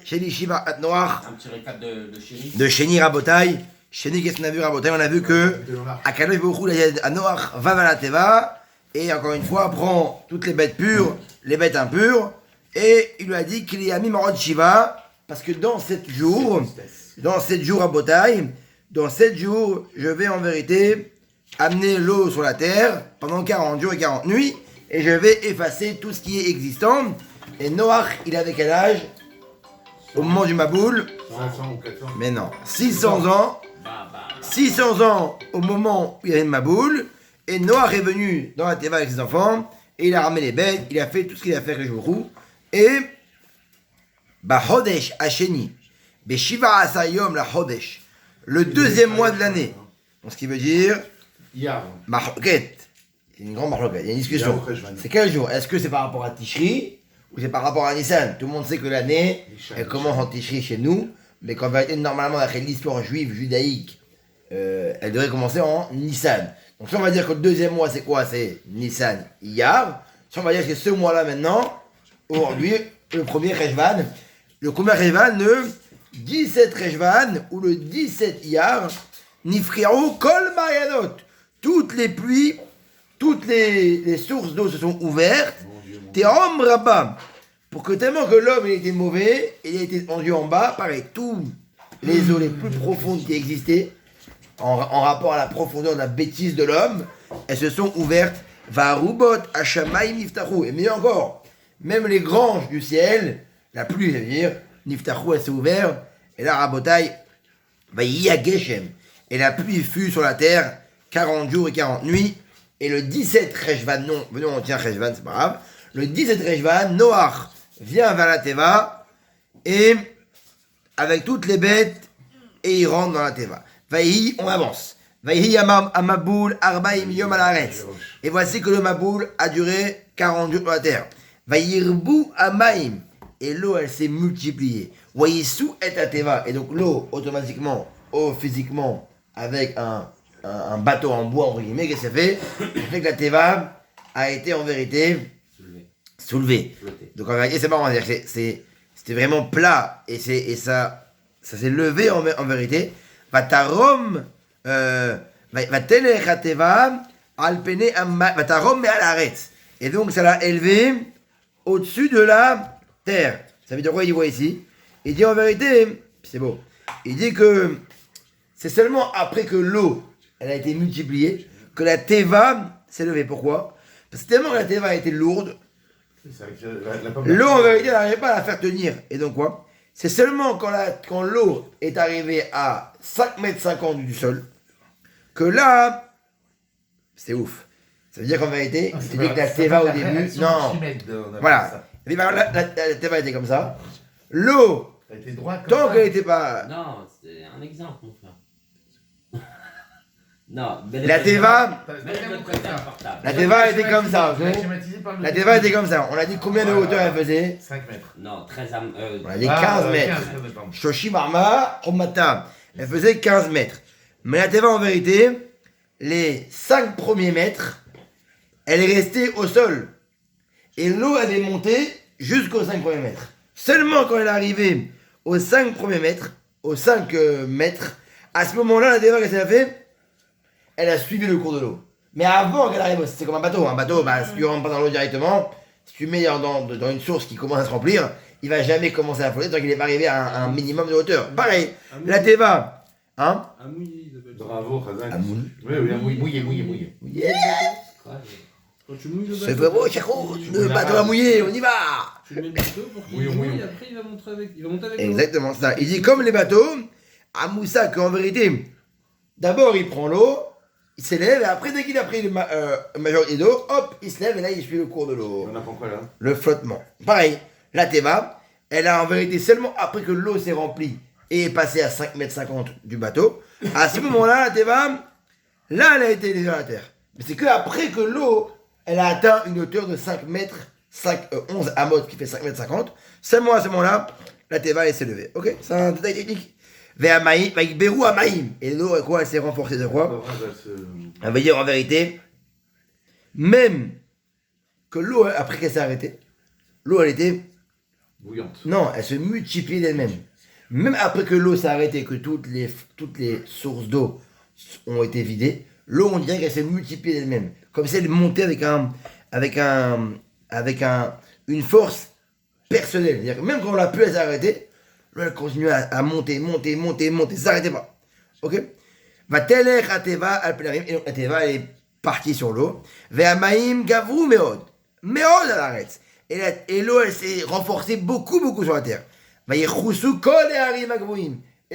Sheni Shiva At Noach. Un petit récap de Chéri. De Sheni Rabotai. Sheni, qu'est-ce qu'on a vu Rabotai? On a vu que Akadosh Baruch Hu, il a dit à Noach, va vers la Teva, et encore une fois, prends toutes les bêtes pures, les bêtes impures, et il lui a dit qu'il y a mis Marot Shiva, parce que dans 7 jours Rabotai, dans 7 jours, je vais en vérité amener l'eau sur la terre pendant 40 jours et 40 nuits, et je vais effacer tout ce qui est existant. Et Noach, il avait quel âge au moment du Maboul? 500 ou 400. Mais non, 600 ans. 600 ans au moment où il y avait le Maboul. Et Noach est venu dans la Teva avec ses enfants. Et il a ramené les bêtes. Il a fait tout ce qu'il a fait avec les jours. Et Hodesh Hasheni, Shiva Asayom la Hodesh, le deuxième mois de l'année. Donc ce qui veut dire Yar. Mahloket. C'est une grande mahloket. Il y a une discussion. C'est quel jour? Est-ce que c'est par rapport à Tishri ou c'est par rapport à Nissan? Tout le monde sait que l'année, elle commence en Tishri chez nous. Mais qu'en vérité, normalement, d'après l'histoire juive, judaïque, elle devrait commencer en Nissan. Donc si on va dire que le deuxième mois, c'est quoi? C'est Nissan, Iyar. Si on va dire que ce mois-là maintenant, aujourd'hui, le premier Rejvan, le premier Rejvan, le 17 Rejvan, ou le 17 Iyar, Nifriaou Kol Mayanot. Toutes les pluies, toutes les sources d'eau se sont ouvertes. Terom Rabba. Pour que tellement que l'homme il était mauvais, il a été tendu en bas, pareil, tous les eaux les plus profondes qui existaient, en rapport à la profondeur de la bêtise de l'homme, elles se sont ouvertes. Varubot Hashamayim Niftachu. Et mieux encore, même les granges du ciel, la pluie, ça veut dire, Niftachu, elle s'est ouverte, et là, Rabotai, Vaïya Geshem. Et la pluie fut sur la terre 40 jours et 40 nuits, et le 17 Rejvan, non, venons, on tient Rejvan, c'est pas grave, le 17 Rejvan, Noach vient vers la Teva, et avec toutes les bêtes, et il rentre dans la Teva. Vaïhi, on avance. Vaïhi Amaboul Arbaim Yom Alaretz. Et voici que le Maboul a duré 40 jours sur la terre. Vaïrbu Amaim. Et l'eau, elle s'est multipliée. Vaïsou et Ateva. Et donc l'eau, automatiquement, physiquement, avec un bateau en bois, entre guillemets, qu'est-ce que ça fait? Ça fait que la Teva a été en vérité soulevée. Donc en vérité, c'est marrant, c'était vraiment plat. Et ça s'est levé en vérité. Vatarom, Vatelech Ateva, Alpene Vatarom me alaretz. Et donc ça l'a élevé au-dessus de la terre. Ça veut dire quoi il voit ici? Il dit en vérité, c'est beau, il dit que c'est seulement après que l'eau elle a été multipliée que la Teva s'est levée. Pourquoi? Parce que tellement que la Teva a été lourde, l'eau en vérité n'arrivait pas à la faire tenir. Et donc quoi? C'est seulement quand l'eau est arrivée à 5,50 m du sol que là, c'est ouf. Ça veut dire qu'en vérité, c'était que la Teva au début, non, voilà, la Teva était comme ça. L'eau, tant qu'elle n'était pas... Non, c'est un exemple, mon frère. Non, la Teva était comme ça, ok? La Teva était comme ça. On a dit combien de hauteur elle faisait? 5 mètres. Non, 13 on a dit 15 mètres. Shoshi Marma, Omata. Elle faisait 15 mètres. Mais la Teva, en vérité, les 5 premiers mètres, elle est restée au sol. Et l'eau, elle est montée jusqu'aux 5 premiers mètres. Seulement quand elle est arrivée aux 5 premiers mètres, aux 5 mètres, à ce moment-là, la Teva, qu'est-ce qu'elle a fait? Elle a suivi le cours de l'eau. Mais avant qu'elle arrive, c'est comme un bateau. Un bateau, si tu rentres pas dans l'eau directement, si tu mets dans une source qui commence à se remplir, il va jamais commencer à flotter tant qu'il n'est pas arrivé à un minimum de hauteur. Pareil, la Teva, hein? À mouiller, ils appellent ça. Bravo, Khazan. À mouiller. Oui, à mouiller. Yeah. Quand tu mouilles le C'est bateau. beau, Chako, le bateau à mouiller, on y va. Tu mets le bateau pour qu'il mouille, après il va monter avec l'eau. Exactement, c'est ça. Il dit comme les bateaux, à Moussa, qu'en vérité, d'abord il prend l'eau, il s'élève, et après, dès qu'il a pris la majorité d'eau, hop, il se lève, et là, il suit le cours de l'eau. On apprend quoi là? Le flottement. Pareil, la Teva, elle a en vérité seulement après que l'eau s'est remplie et est passée à 5,50 m du bateau, à ce moment-là, la Teva, là, elle a été élevée à la terre. Mais c'est qu'après que l'eau, elle a atteint une hauteur de 5 mètres, 11 amot qui fait 5,50 m, seulement à ce moment-là, la Teva, elle s'est levée. Ok, c'est un détail technique. Avec Berou Amaïm. Et l'eau, quoi, elle s'est renforcée de quoi? Ça veut dire en vérité, même que l'eau, après qu'elle s'est arrêtée, l'eau, elle était Bouillante. Non, elle se multiplie d'elle-même. Même après que l'eau s'est arrêtée, que toutes les sources d'eau ont été vidées, l'eau, on dirait qu'elle s'est multipliée d'elle-même. Comme si elle montait une force personnelle. C'est-à-dire que même quand la pluie s'est arrêtée, l'eau, elle continue à monter, ça s'arrêtait pas. Ok? Va telech ateva al penarim, et donc la teva, elle est partie sur l'eau. Ve'amaim gavru meod. Meod al aretz. Et l'eau, elle s'est renforcée beaucoup sur la terre. Et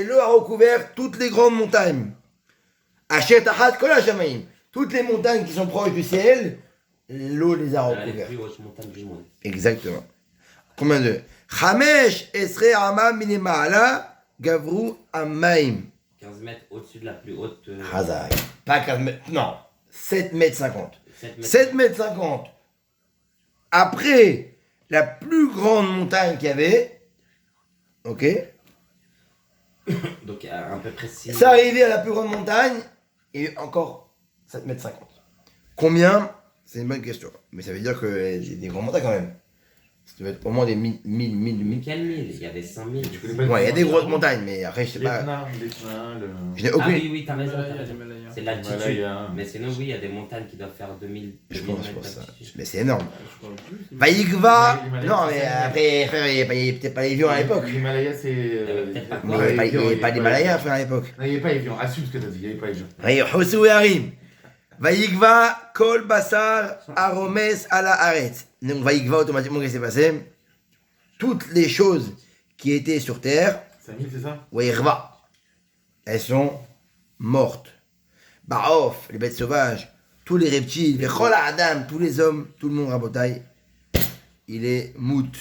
l'eau a recouvert toutes les grandes montagnes. Toutes les montagnes qui sont proches du ciel, l'eau les a Les recouvertes. plus hautes montagnes du monde. Exactement. Combien de Chamesh esre amam minima'ala gavru amaim. 15 mètres au-dessus de la plus haute. Hazak. Pas 15 mètres, non. 7 mètres 50. 7 mètres. 7 mètres 50. Après la plus grande montagne qu'il y avait, ok, Donc à peu près 6 c'est arrivé à la plus grande montagne et encore 7 mètres 50. Combien? C'est une bonne question. Mais ça veut dire que j'ai des grandes montagnes quand même. Ça doit être au moins des 1000. Quel 1000? Il y a des 5000. Tu connais pas Ouais, il y a des grosses montagnes, mais après, je sais pas. l'Etna, Je n'ai Ah aucune. oui, t'as raison. L'Himalaya, t'as raison. l'Himalaya. C'est l'altitude. L'Himalaya. Mais sinon, oui, il y a des montagnes qui doivent faire 2000 Je 2000 pense mètres pour ça. d'altitude. Mais c'est énorme. Je crois plus. Vaïkva. L'Himalaya, Non, c'est mais ça. après, frère, il n'y avait peut-être pas l'avion à l'époque. L'Himalaya, c'est. peut-être pas Mais il n'y avait pas d'Himalaya, frère, à l'époque. Non, il n'y avait pas l'avion. Assume ce que t'as dit, il n'y avait pas l'avion. Hosu Yarim. Vaïkva, Kol Basar, Aromes, Ala Aretz. Donc, Vaïkva, automatiquement, qu'est-ce qui s'est passé? Toutes les choses qui étaient sur terre, 5000, c'est ça? Vaïkva, elles sont mortes. Baof, les bêtes sauvages, tous les reptiles, les Chol Adam, tous les hommes, tout le monde rabotaille, il est mout.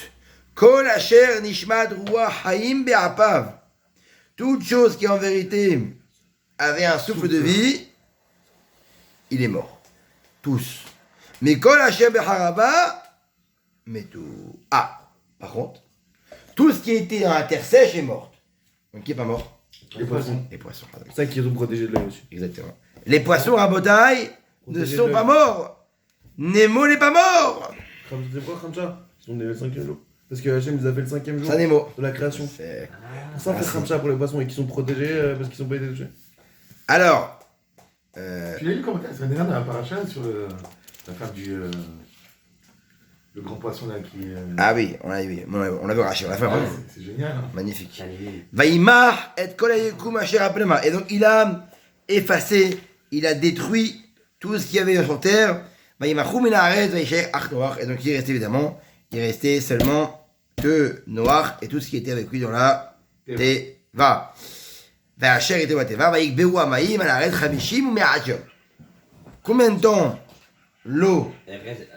Kol Asher Nishmad Ruach Haim Be'apav. Toute chose qui en vérité avait un souffle de vie, il est mort. Tous. Mais Kol Asher Be'haraba, mais tout. Ah, par contre, tout ce qui était dans la terre sèche est mort. Donc qui est pas mort? Les poissons. Les poissons. pardon. C'est ça qui est protégé de l'œil aussi. Exactement. Les poissons rabotaille ne Protégés sont de pas l'œil. morts. Nemo n'est pas mort. C'est quoi, Khamcha? On est le 5e jour. Parce que Hachem nous a fait le 5e jour Ça Nemo. de la création. C'est- Ah, Ça, on fait Khamcha pour les poissons et qui sont protégés parce qu'ils sont pas été touchés. Alors, Tu l'as lu comment ça dernière dans la paracha sur la femme du. Le grand poisson là qui. ah oui, on l'avait racheté, on l'a fait. Ouais, Vraiment. c'est génial. Hein. Magnifique. t'as les 1000. Vaïmar et kolayekum asher apnema. Et donc il a effacé, il a détruit tout ce qu'il y avait sur terre. Vaïmachou minaret vaïcher ach noach. Et donc il est resté évidemment, il est resté seulement que Noach et tout ce qui était avec lui dans la Teva. Vaïcher était Teva. Vaïkberu amaïm alaret chavishim ou me'achom. Combien de temps l'eau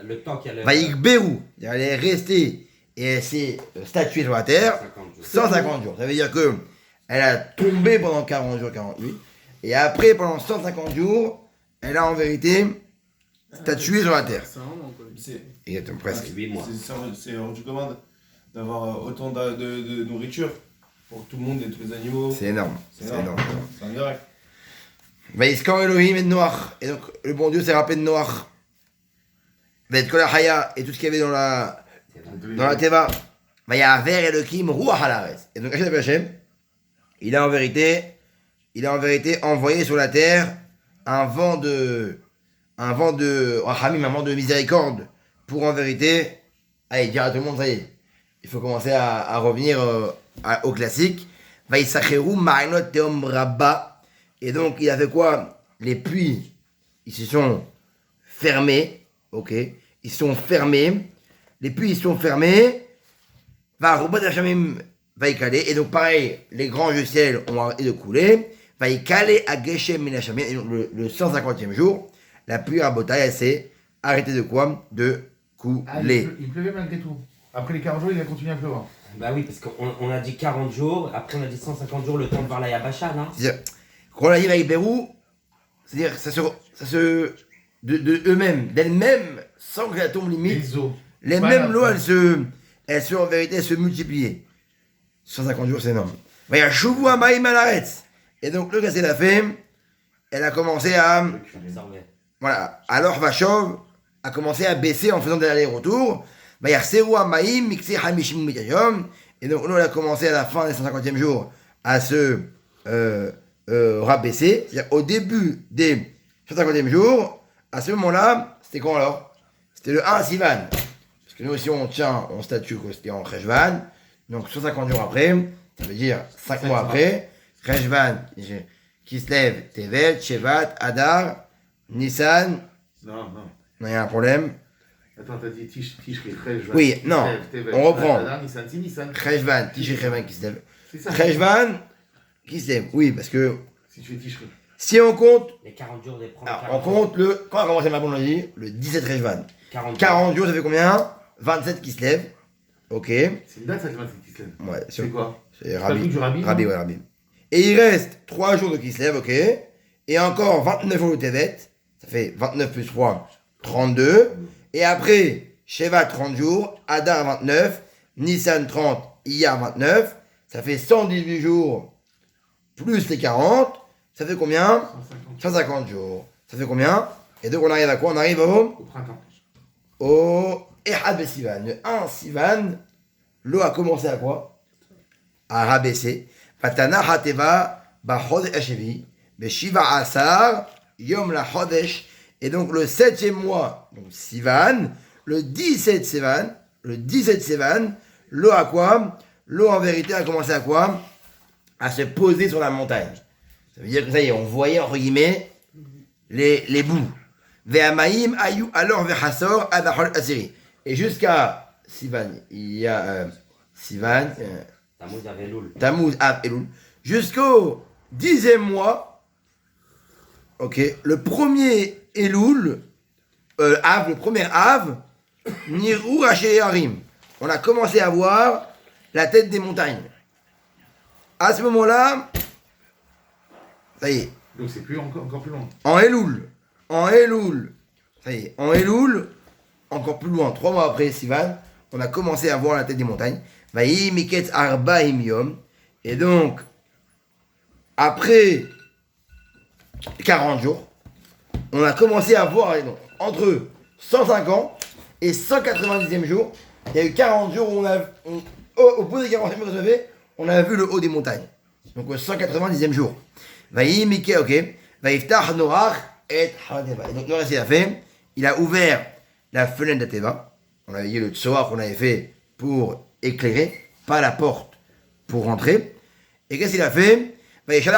Le temps qu'elle. Vaïkberu, elle est restée et elle s'est statuée sur la terre? 50 jours. 150 jours. Ça veut dire que elle a tombé pendant 40 jours, 48. Et après, pendant 150 jours, elle a en vérité statué sur la terre. C'est vraiment quoi. C'est Exactement, presque. 8 mois. c'est rendu commande d'avoir autant de nourriture pour tout le monde et tous les animaux. C'est énorme. C'est énorme. C'est un miracle. Vaïskor Elohim et Noach. Et donc, le bon Dieu s'est rappelé de Noach. Vaït Kolahaya et tout ce qu'il y avait dans la Teva. Vaïaver Elohim Ruach Halaretz. Et donc, Hashem, il a en vérité envoyé sur la terre un vent de Rachamim, un vent de miséricorde pour en vérité, allez, dire à tout le monde, ça y est, il faut commencer à revenir au classique. Vaïsacheru Ma'inot Teom Rabba. Et donc, il a fait quoi? Les puits, ils se sont fermés, ok? Ils sont fermés. Les puits, ils sont fermés. Va Rubat Hachamim va y caler. Et donc, pareil, les grands du ciel ont arrêté de couler. Va y caler à Geshem Minachamim. Et donc, le 150e jour, la pluie à Botaï, elle s'est arrêtée de quoi? De Ah, couler. il pleuvait malgré tout. Après les 40 jours, il a continué à pleuvoir. Bah oui, parce qu'on a dit 40 jours, après on a dit 150 jours, le temps de voir la Yabasha, non? C'est-à-dire, quand on arrive avec Bérou, c'est-à-dire, de eux-mêmes, d'elles-mêmes, sans que ça tombe limite, Les eaux. les Voilà. mêmes lois, elles se en vérité, elles se multipliaient. 150 jours, c'est énorme. Mais il y a Chouvou Amaïm Alaretz. Et donc, le qu'elle a fait, elle a commencé à, Absorbé. voilà, alors Vachov a commencé à baisser en faisant des allers-retours. Et donc, nous, on a commencé à la fin des 150e jours à se rabaisser. C'est-à-dire, au début des 150e jours, à ce moment-là, c'était quand alors? C'était le 1 Sivan. Parce que nous aussi, on tient, on statue que c'était en Cheshvan. Donc, 150 jours après, ça veut dire 5 mois après, Cheshvan, Kislev, Tevet, Shevat, Adar, Nissan. Non. Non, il y a un problème. Attends, t'as dit Tishri, Cheshvan. Oui, non, on reprend. Nissan. Cheshvan, Tishri, Cheshvan, Kislev. C'est ça. Cheshvan, Kislev. Oui, parce que Si tu fais Tishri. si on compte, Les 40 jours des premiers. alors, on compte quand a commencé ma bonne on a dit le 17 Cheshvan. 40 jours, ça fait combien? 27 Kislev. Ok. Ouais, C'est une date, ça, qui se lève. C'est quoi? C'est pas le Rabbi. truc du Rabbi, Rabbi, non ouais, Rabbi. Et il reste 3 jours de Kislev, ok. Et encore 29 jours de Tevet. Ça fait 29 plus 3, 32. Et après, Sheva 30 jours, Adar 29, Nissan 30, Iyar 29. Ça fait 118 jours plus les 40. Ça fait combien? 150 jours. Ça fait combien? Et donc on arrive à quoi? On arrive Au printemps. au Ehad Sivan. Le 1 Sivan, l'eau a commencé à quoi? À rabaisser. Fatana Hateva Bachodesh Hashevi, Beshiva Asar, Yom la Chodesh. Et donc le 7e mois, donc Sivan, le 17 Sivan, l'eau a quoi? L'eau en vérité a commencé à quoi? À se poser sur la montagne. Ça veut dire que ça y est, on voyait entre guillemets les bouts. Ve'amaim ayu alors ve'chasor adachol asiri. Et jusqu'à Sivan, il y a Sivan, Tammuz avait Loul. Tammuz, Av, Elul, jusqu'au 10e mois, ok, le premier Elul, Av, le premier Av, Nirou Raché Harim. On a commencé à voir la tête des montagnes. À ce moment-là, ça y est, Donc c'est plus encore plus loin. en Elul, ça y est, en Elul, encore plus loin, 3 mois après Sivan, on a commencé à voir la tête des montagnes. Vaï Miketz Arbaim Yom. Et donc, après 40 jours, on a commencé à voir, donc, entre 150 et 190e jour, il y a eu 40 jours où au bout des 40e jours que ça fait, on a vu le haut des montagnes. Donc au 190e jour. Vaï Miketz, ok. Vaïftach Noach et Hadeva. Et donc Noach, il a fait, il a ouvert la fenêtre de Teva. On avait dit le tsoar qu'on avait fait pour éclairer, pas la porte pour rentrer. Et qu'est-ce qu'il a fait? Il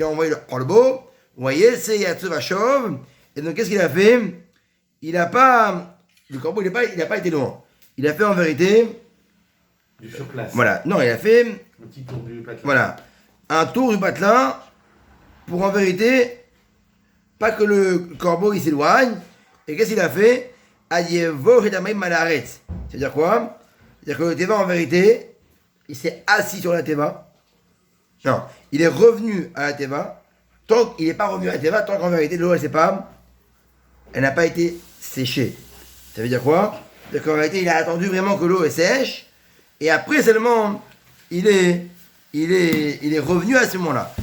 a envoyé le corbeau. Vous voyez, c'est Yatsuvashov. Et donc qu'est-ce qu'il a fait? Il n'a pas. Le corbeau, il n'a pas été loin. Il a fait en vérité. Du sur place. Voilà. Non, il a fait. Un petit tour du patelin. Voilà. Un tour du patelin pour en vérité. Pas que le corbeau il s'éloigne. Et qu'est-ce qu'il a fait? C'est-à-dire quoi? C'est-à-dire que le Teva en vérité, il s'est assis sur la Teva. Non, il est revenu à la Teva. Tant qu'il n'est pas revenu à la Teva, tant qu'en vérité l'eau elle n'a pas été séchée. Ça veut dire quoi? C'est-à-dire qu'en vérité il a attendu vraiment que l'eau est sèche. Et après seulement il est revenu à ce moment-là.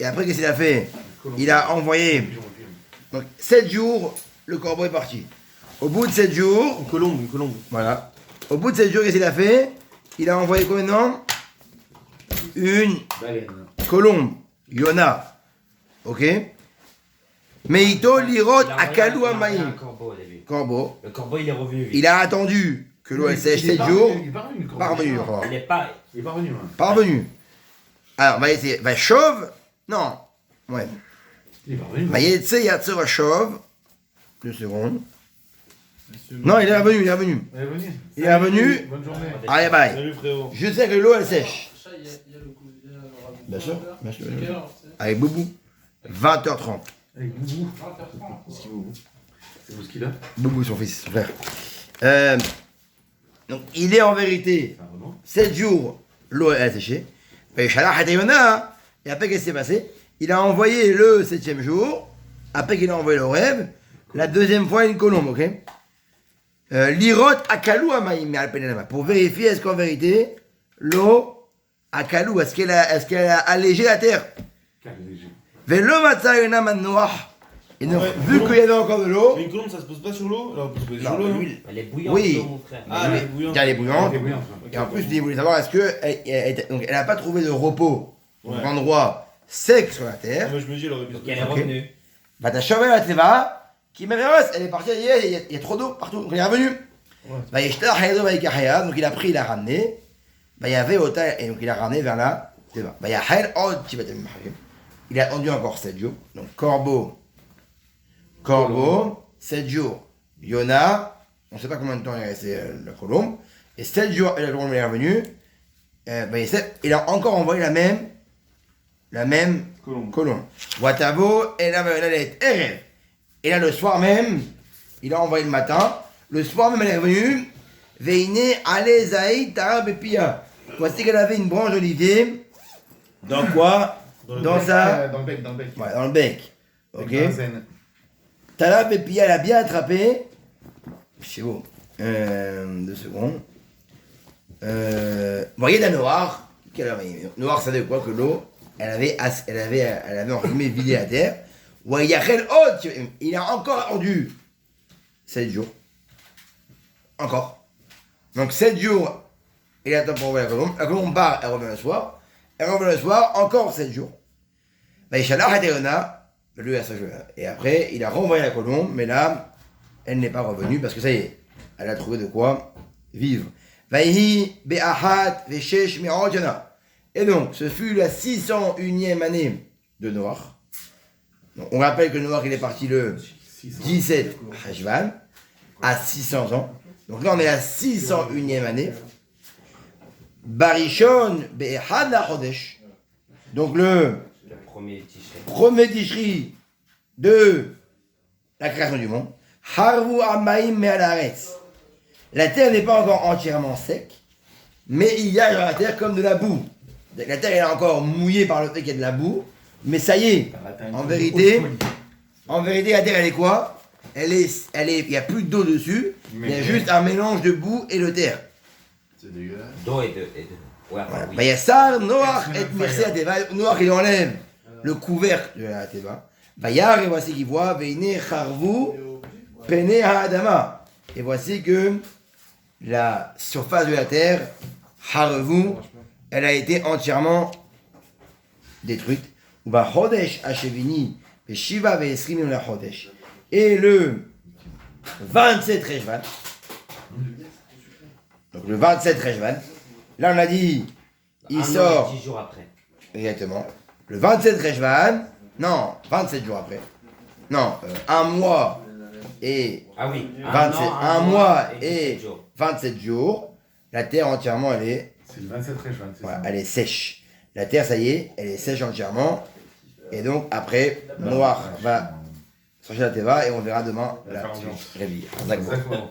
Et après qu'est-ce qu'il a fait? Il a envoyé. Donc 7 jours, le corbeau est parti. Au bout de 7 jours. Une colombe. Voilà. Au bout de 7 jours, qu'est-ce qu'il a fait? Il a envoyé combien de temps? Une Baleine. colombe. Yona. Ok? Meito lirot akalu amaim. Corbeau au début. Corbeau. Le corbeau il est revenu vite. Il a attendu que l'eau elle sèche 7 jours. Il est pas revenu, le corbeau. Pas revenu. Il est pas. Il est pas revenu. Hein. Pas revenu. Alors, va essayer. Va chauve. Non. Ouais. Il est pas revenu. Va essayer yatsura chauve. 2 secondes. Non, il est revenu. Il est revenu. Il est revenu. Bonne journée. Allez, bye. Salut frérot. Je sais que l'eau elle sèche. Ça, il y a le coup. Il y a le rabbi. Bien sûr. C'est quelle heure, c'est Avec Boubou. 20h30. Avec Boubou. 20h30. Qu'est-ce qu'il Boubou? C'est ce qu'il a? Boubou, son fils, son frère. Donc, il est en vérité Ah, vraiment? 7 jours, l'eau est séchée. Et après, qu'est-ce qui s'est passé? Il a envoyé le 7e jour, après qu'il a envoyé le rêve, la deuxième fois une colombe, ok? L'irot akalou amaim alpenelama. Pour vérifier est-ce qu'en vérité, l'eau akalou, est-ce qu'elle a allégé la terre? Quel léger. Velo matzayona manoach Et donc, Ouais, vu qu'il y avait encore de l'eau, Mais une colombe, ça se pose pas sur l'eau? Alors, on peut se poser sur non, l'eau, non? l'huile, Elle est bouillante, Oui. l'eau, mon frère. Ah, elle est bouillante. elle est bouillante. Ok, bouillant, Et en plus, il voulait savoir est-ce qu'elle n'a pas trouvé de repos, Ouais. un endroit sec sur la Ah, terre. moi, je me dis, elle aurait pu se Donc poser elle est sur l'eau. revenue. Bah, t'as chauvé la teva, qui m'a elle est partie, il y a trop d'eau partout, donc il est revenu. Bah, donc il a pris, il a ramené. Bah, il y avait autant, et donc il a ramené vers la teva. Bah, il y a Hel Od qui va te marquer. Il a attendu encore 7 jours. Donc, corbeau, 7 jours. Yona, on ne sait pas combien de temps il est resté la colombe. Et 7 jours, et la colombe est revenue. Bah, il a encore envoyé la même colombe. Watavo, et là, elle est Erev. Et là, le soir même, il a envoyé le matin. Le soir même, elle est revenue. Veine, ale, zaï, tarab et pia. Voici qu'elle avait une branche d'olivier. Dans quoi? Dans sa. Dans le bec, dans le bec. Ouais, dans le bec. Ok. Benzène. Tarab et pia, elle a bien attrapé. C'est beau. 2 secondes. Voyez la noire. Noir, ça veut quoi? Que l'eau, elle avait entre guillemets vidé la terre. Il a encore attendu 7 jours. Encore. Donc 7 jours, il attend pour envoyer la colombe. La colombe part, elle revient le soir. Elle revient le soir, encore 7 jours. Et après, il a renvoyé la colombe, mais là, elle n'est pas revenue parce que ça y est, elle a trouvé de quoi vivre. Et donc, ce fut la 601e année de Noach. Donc, on rappelle que Noach, il est parti le 17 Heshvan, à 600 ans. Donc là, on est à la 601e année. Barishon Be'ehad la Chodesh. Donc le premier Tishri de la création du monde. Harvu Amaim Me'alaretz. La terre n'est pas encore entièrement sec, mais il y a dans la terre comme de la boue. La terre elle est encore mouillée par le fait qu'il y a de la boue, mais ça y est, en vérité, la terre elle est quoi? Il y a plus d'eau dessus, il y a juste un mélange de boue et de terre. C'est dégueulasse. D'eau et de. Ouais, Voilà. oui. Bah, il y a ça, Noach et Mircé à Teva. Noach il enlève le couvercle de la Teva. Bayar, et voici qu'il voit, Veine Charvu, Pene Ha'adama. Et voici que la surface de la terre, Harvu, elle a été entièrement détruite. Ou bah Chodesh Hashevini, Shiva Ve'esrim la Chodesh. Et le 27 Rejvan, donc le 27 Rejvan, là on a dit, il sort. 10 jours après. Exactement. Le 27 Rejvan, non, 27 jours après. Non, un mois et. Ah oui. 27, un mois et 17 jours. 27 jours. La terre entièrement, elle est. C'est le 27 Rejvan, c'est ça. Elle est sèche. La terre, ça y est, elle est sèche entièrement. Et donc, après, Noach va sortir la Teva et on verra demain la faire ambiance. réveille. Exactement.